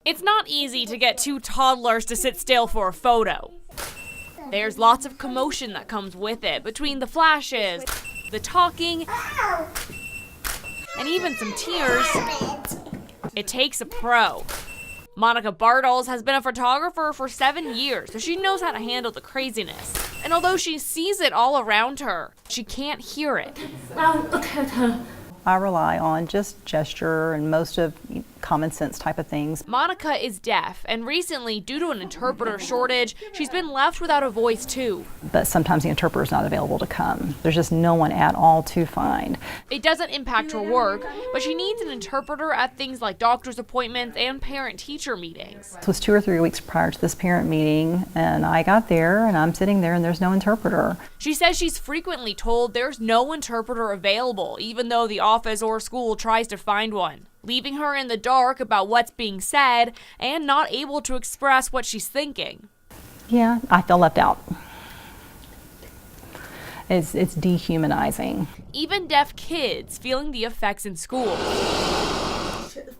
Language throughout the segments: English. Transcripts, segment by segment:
It's not easy to get two toddlers to sit still for a photo. There's lots of commotion that comes with it, between the flashes, the talking, and even some tears. It takes a pro. Monica Bartels has been a photographer for 7 years, so she knows how to handle the craziness. And although she sees it all around her, she can't hear it. Look at her. I rely on just gesture and most of common sense type of things. Monica is deaf, and recently, due to an interpreter shortage, she's been left without a voice too. But sometimes the interpreter is not available to come. There's just no one at all to find. It doesn't impact her work, but she needs an interpreter at things like doctor's appointments and parent-teacher meetings. It was 2 or 3 weeks prior to this parent meeting, and I got there and I'm sitting there and there's no interpreter. She says she's frequently told there's no interpreter available, even though the office or school tries to find one, leaving her in the dark about what's being said and not able to express what she's thinking. Yeah, I feel left out. It's dehumanizing. Even deaf kids feeling the effects in school.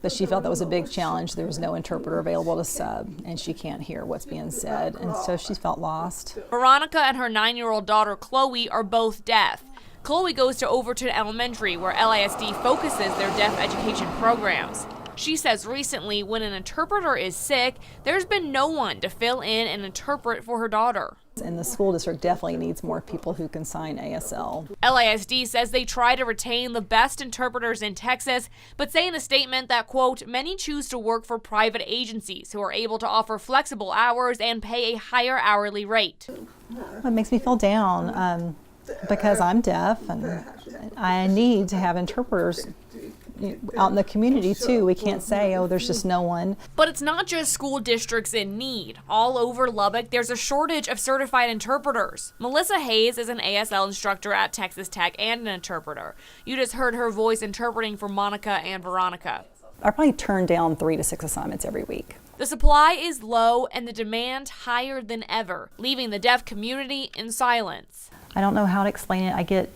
But she felt that was a big challenge. There was no interpreter available to sub, and she can't hear what's being said, and so she felt lost. Veronica and her 9-year-old daughter Chloe are both deaf. Chloe goes to Overton Elementary, where LASD focuses their deaf education programs. She says recently, when an interpreter is sick, there's been no one to fill in and interpret for her daughter. And the school district definitely needs more people who can sign ASL. LASD says they try to retain the best interpreters in Texas, but say in a statement that, quote, many choose to work for private agencies who are able to offer flexible hours and pay a higher hourly rate. It makes me feel down because I'm deaf and I need to have interpreters out in the community too. We can't say, oh, there's just no one. But it's not just school districts in need. All over Lubbock, there's a shortage of certified interpreters. Melissa Hayes is an ASL instructor at Texas Tech and an interpreter. You just heard her voice interpreting for Monica and Veronica. I probably turn down 3 to 6 assignments every week. The supply is low and the demand higher than ever, leaving the deaf community in silence. I don't know how to explain it.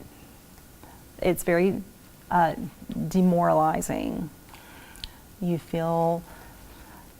It's very demoralizing. You feel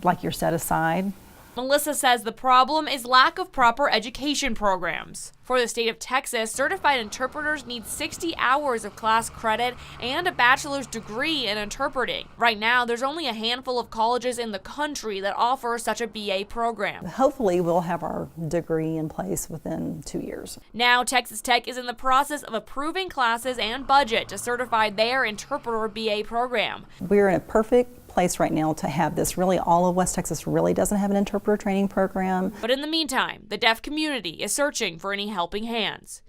like you're set aside. Melissa says the problem is lack of proper education programs. For the state of Texas, certified interpreters need 60 hours of class credit and a bachelor's degree in interpreting. Right now, there's only a handful of colleges in the country that offer such a BA program. Hopefully, we'll have our degree in place within 2 years. Now, Texas Tech is in the process of approving classes and budget to certify their interpreter BA program. We're in a perfect place right now to have this. Really, all of West Texas really doesn't have an interpreter training program. But in the meantime, the deaf community is searching for any helping hands.